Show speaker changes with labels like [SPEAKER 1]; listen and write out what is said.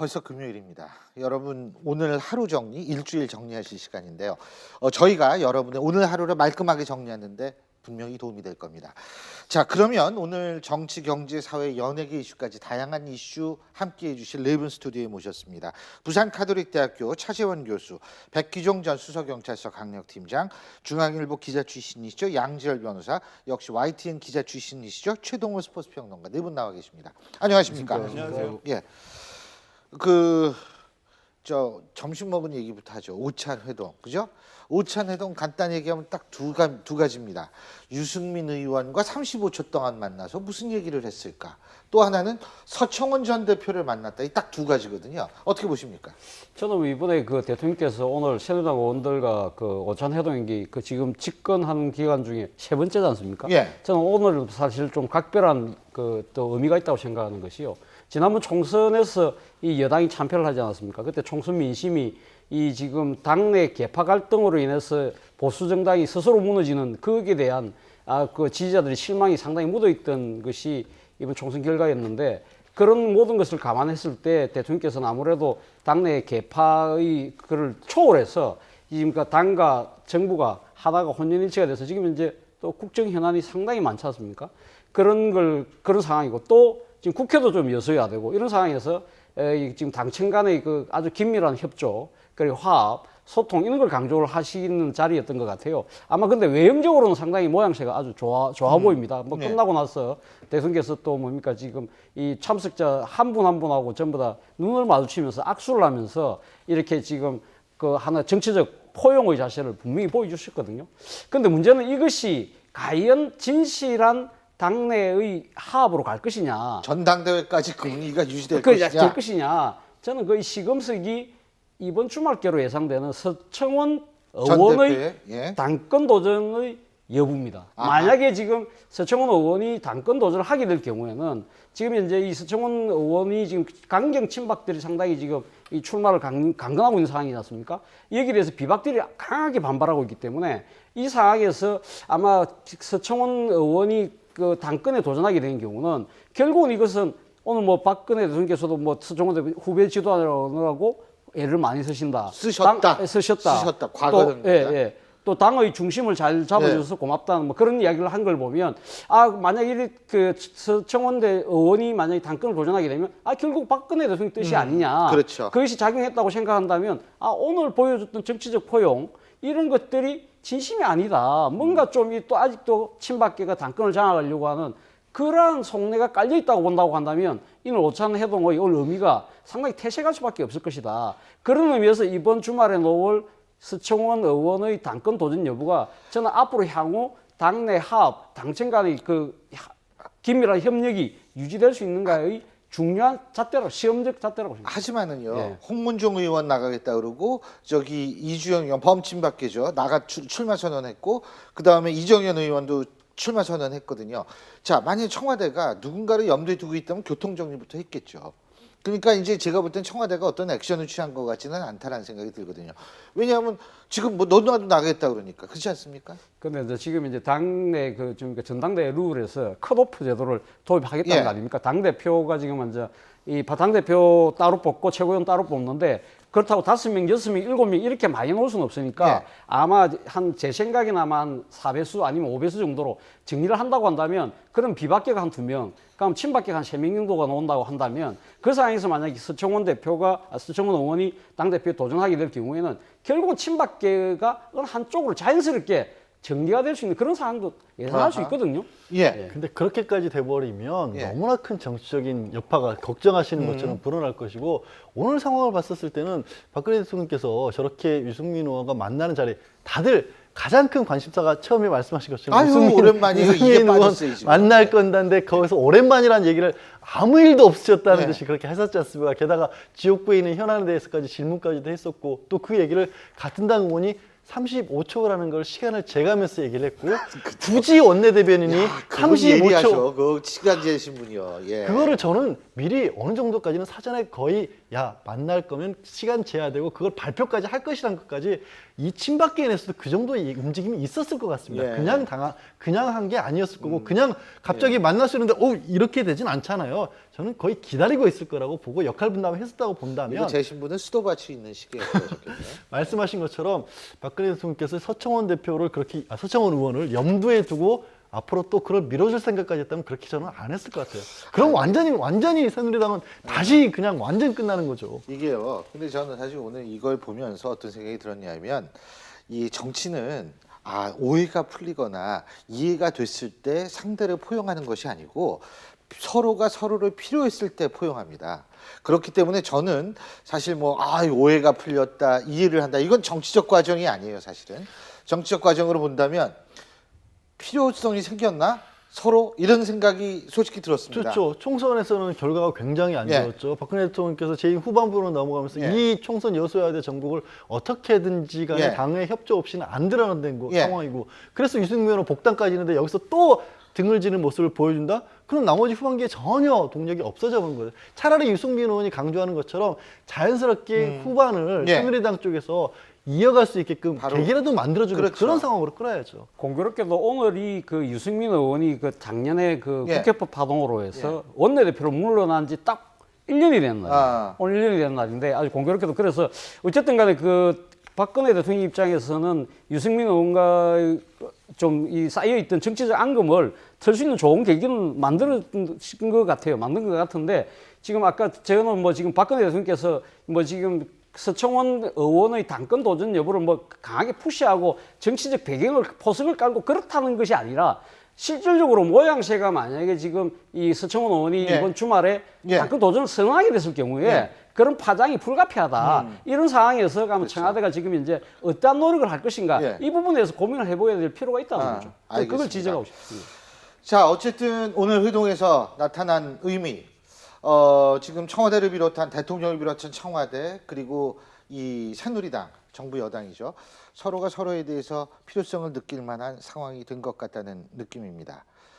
[SPEAKER 1] 벌써 금요일입니다. 여러분 오늘 하루 정리, 일주일 정리하실 시간인데요. 저희가 여러분의 오늘 하루를 말끔하게 정리하는데 분명히 도움이 될 겁니다. 자, 그러면 오늘 정치, 경제, 사회, 연예계 이슈까지 다양한 이슈 함께해 주실 네 분 스튜디오에 모셨습니다. 부산카톨릭대학교 차재원 교수, 백기종 전 수서경찰서 강력팀장, 중앙일보 기자 출신이시죠 양지열 변호사, 역시 YTN 기자 출신이시죠 최동호 스포츠평론가 네 분 나와 계십니다. 안녕하십니까?
[SPEAKER 2] 안녕하세요.
[SPEAKER 1] 예. 점심 먹은 얘기부터 하죠. 오찬 회동, 그죠? 오찬 회동 간단히 얘기하면 딱 두 가지입니다. 유승민 의원과 35초 동안 만나서 무슨 얘기를 했을까? 또 하나는 서청원 전 대표를 만났다. 이 딱 두 가지거든요. 어떻게 보십니까?
[SPEAKER 2] 저는 이번에 그 대통령께서 오늘 새누리당 의원들과 그 오찬 회동이 그 지금 집권하는 기간 중에 세 번째지 않습니까?
[SPEAKER 1] 예.
[SPEAKER 2] 저는 오늘 사실 좀 각별한 그 또 의미가 있다고 생각하는 것이요. 지난번 총선에서 이 여당이 참패를 하지 않았습니까? 그때 총선 민심이 이 지금 당내 계파 갈등으로 인해서 보수 정당이 스스로 무너지는 거기에 대한 그 지지자들의 실망이 상당히 묻어있던 것이 이번 총선 결과였는데, 그런 모든 것을 감안했을 때 대통령께서는 아무래도 당내 계파의 그를 초월해서 지금 당과 정부가 하다가 혼연일체가 돼서 지금 이제 또 국정 현안이 상당히 많지 않습니까? 그런 상황이고, 또 지금 국회도 좀 여서야 되고, 이런 상황에서 지금 당청 간의 그 아주 긴밀한 협조, 그리고 화합, 소통, 이런 걸 강조를 하시는 자리였던 것 같아요. 아마 근데 외형적으로는 상당히 모양새가 아주 좋아 보입니다. 뭐
[SPEAKER 1] 네.
[SPEAKER 2] 끝나고 나서 대통령께서 또 뭡니까, 지금 이 참석자 한 분 한 분하고 전부 다 눈을 마주치면서 악수를 하면서 이렇게 지금 그 하나 정치적 포용의 자세를 분명히 보여주셨거든요. 근데 문제는 이것이 과연 진실한 당내의 하합으로 갈 것이냐,
[SPEAKER 1] 전당대회까지 그 분위기가 유지될
[SPEAKER 2] 될
[SPEAKER 1] 것이냐?
[SPEAKER 2] 것이냐. 저는 거의 시금석이 이번 주말께로 예상되는 서청원
[SPEAKER 1] 전
[SPEAKER 2] 의원의
[SPEAKER 1] 대표의, 예.
[SPEAKER 2] 당권 도전의 여부입니다.
[SPEAKER 1] 아하.
[SPEAKER 2] 만약에 지금 서청원 의원이 당권 도전을 하게 될 경우에는, 지금 현재 이 서청원 의원이 지금 강경 친박들이 상당히 지금 이 출마를 강경하고 있는 상황이지 않습니까? 여기에 대해서 비박들이 강하게 반발하고 있기 때문에 이 상황에서 아마 서청원 의원이 그 당권에 도전하게 된 경우는 결국은 이것은 오늘 뭐 박근혜 대통령께서도 뭐 서청원 대표 후배 지도하느라고 애를 많이 쓰셨다.
[SPEAKER 1] 과거는.
[SPEAKER 2] 또 당의 중심을 잘 잡아줘서 고맙다는 뭐 그런 이야기를 한 걸 보면, 만약에 그 서청원 의원이 만약에 당권을 도전하게 되면 결국 박근혜 대통령 뜻이 아니냐.
[SPEAKER 1] 그렇죠.
[SPEAKER 2] 그것이 작용했다고 생각한다면 오늘 보여줬던 정치적 포용, 이런 것들이 진심이 아니다. 뭔가 좀 또 아직도 친박계가 당권을 장악하려고 하는 그러한 속내가 깔려 있다고 본다고 한다면, 이날 오찬 회동의 오늘 의미가 상당히 태색할 수밖에 없을 것이다. 그런 의미에서 이번 주말에 놓을 서청원 의원의 당권 도전 여부가 저는 앞으로 향후 당내 화합, 당청 간의 그 긴밀한 협력이 유지될 수 있는가의 중요한 잣대라고, 시험적 잣대라고 생각합니다.
[SPEAKER 1] 하지만은요,
[SPEAKER 2] 예.
[SPEAKER 1] 홍문종 의원 나가겠다 그러고, 저기 이주영 의원 범친박계죠, 출마 선언했고, 그 다음에 이정현 의원도 출마 선언했거든요. 자, 만약 청와대가 누군가를 염두에 두고 있다면 교통정리부터 했겠죠. 그러니까 이제 제가 볼 땐 청와대가 어떤 액션을 취한 것 같지는 않다라는 생각이 들거든요. 왜냐하면 지금 뭐 너도 나도 나가겠다 그러니까, 그렇지 않습니까?
[SPEAKER 2] 근데 이제 지금 이제 당내 지금 전당대회 룰에서 컷오프 제도를 도입하겠다는
[SPEAKER 1] 예.
[SPEAKER 2] 거 아닙니까? 당 대표가 지금 먼저 당 대표 따로 뽑고 최고위원 따로 뽑는데, 그렇다고 5명, 6명, 7명 이렇게 많이 놓을 수는 없으니까
[SPEAKER 1] 예.
[SPEAKER 2] 아마 제 생각에는 아마 한 4배수 아니면 5배수 정도로 정리를 한다고 한다면, 그럼 비박계가 한 2명, 그럼 친박계가 한 3명 정도가 나온다고 한다면, 그 상황에서 만약에 서청원 의원이 당대표에 도전하게 될 경우에는 결국은 친박계가 어느 한쪽으로 자연스럽게 정리가 될 수 있는 그런 상황도 예상할 수 있거든요.
[SPEAKER 1] 예.
[SPEAKER 3] 근데 그렇게까지 돼버리면
[SPEAKER 1] 예.
[SPEAKER 3] 너무나 큰 정치적인 여파가 걱정하시는 것처럼 불어날 것이고, 오늘 상황을 봤었을 때는 박근혜 대통령께서 저렇게 유승민 의원과 만나는 자리에 다들 가장 큰 관심사가 처음에 말씀하신 것처럼
[SPEAKER 1] 오랜만이에요. 이게
[SPEAKER 3] 유승민 의원
[SPEAKER 1] 빠졌어요, 지금.
[SPEAKER 3] 만날 건다는데, 거기서 오랜만이라는 얘기를 아무 일도 없으셨다는
[SPEAKER 1] 네.
[SPEAKER 3] 듯이 그렇게 하셨지 않습니까? 게다가 지역구에 있는 현안에 대해서까지 질문까지도 했었고, 또 그 얘기를 같은 당 의원이 35초라는 걸 시간을 재가면서 얘기를 했고, 굳이 원내대변인이
[SPEAKER 1] 그거
[SPEAKER 3] 35초
[SPEAKER 1] 예리하죠. 그 시간 재신 분이요. 예.
[SPEAKER 3] 그거를 저는 미리 어느 정도까지는 사전에 거의 야 만날 거면 시간 제한되고 그걸 발표까지 할 것이라는 것까지 이 친박계에서도 그 정도의 움직임이 있었을 것 같습니다.
[SPEAKER 1] 예.
[SPEAKER 3] 그냥 한 게 아니었을 거고 그냥 갑자기 만날 수 있는데 이렇게 되진 않잖아요. 저는 거의 기다리고 있을 거라고 보고 역할 분담을 했었다고 본다면
[SPEAKER 1] 이거 제 신분은 수도밭이 있는 시기에 그러셨겠네요.
[SPEAKER 3] 말씀하신 것처럼 박근혜 대통령께서 서청원 대표를 그렇게 서청원 의원을 염두에 두고 앞으로 또 그걸 밀어줄 생각까지 했다면 그렇게 저는 안 했을 것 같아요. 그럼 완전히 새누리당은 다시 그냥 완전 끝나는 거죠.
[SPEAKER 1] 이게요. 근데 저는 사실 오늘 이걸 보면서 어떤 생각이 들었냐면 이 정치는 오해가 풀리거나 이해가 됐을 때 상대를 포용하는 것이 아니고 서로가 서로를 필요했을 때 포용합니다. 그렇기 때문에 저는 사실 오해가 풀렸다, 이해를 한다. 이건 정치적 과정이 아니에요, 사실은. 정치적 과정으로 본다면 필요성이 생겼나? 서로 이런 생각이 솔직히 들었습니다.
[SPEAKER 3] 그렇죠. 총선에서는 결과가 굉장히 안 좋았죠. 박근혜 대통령께서 재임 후반부로 넘어가면서 이 총선 여소야대 정국을 어떻게든지 간에 당의 협조 없이는 안 드러난다는 상황이고 그래서 유승민 의원은 복당까지 있는데 여기서 또 등을 지는 모습을 보여준다? 그럼 나머지 후반기에 전혀 동력이 없어져 버린 거예요. 차라리 유승민 의원이 강조하는 것처럼 자연스럽게 후반을 새누리당 쪽에서 이어갈 수 있게끔 계기라도 만들어주는 그런 상황으로 끌어야죠.
[SPEAKER 2] 공교롭게도 오늘이 그 유승민 의원이 그 작년에 그 국회법 파동으로 해서 원내대표로 물러난 지 딱 1년이 된 날. 오늘 1년이 된 날인데 아주 공교롭게도 그래서 어쨌든 간에 그 박근혜 대통령 입장에서는 유승민 의원과 좀 이 쌓여있던 정치적 앙금을 털 수 있는 좋은 계기는 만든 것 같아요. 만든 것 같은데 지금 아까 저는 지금 박근혜 대통령께서 지금 서청원 의원의 당권 도전 여부를 강하게 푸시하고 정치적 배경을 포석을 깔고 그렇다는 것이 아니라 실질적으로 모양새가 만약에 지금 이 서청원 의원이 이번 주말에 당권 도전을 선언하게 됐을 경우에 그런 파장이 불가피하다. 이런 상황에서 가면 청와대가 지금 이제 어떠한 노력을 할 것인가 이 부분에서 고민을 해봐야 될 필요가 있다는 거죠.
[SPEAKER 1] 알겠습니다.
[SPEAKER 2] 그걸 지적하고 싶습니다.
[SPEAKER 1] 자, 어쨌든 오늘 회동에서 나타난 의미, 지금 청와대를 비롯한 대통령을 비롯한 청와대 그리고 이 새누리당 정부 여당이죠. 서로가 서로에 대해서 필요성을 느낄 만한 상황이 된 것 같다는 느낌입니다.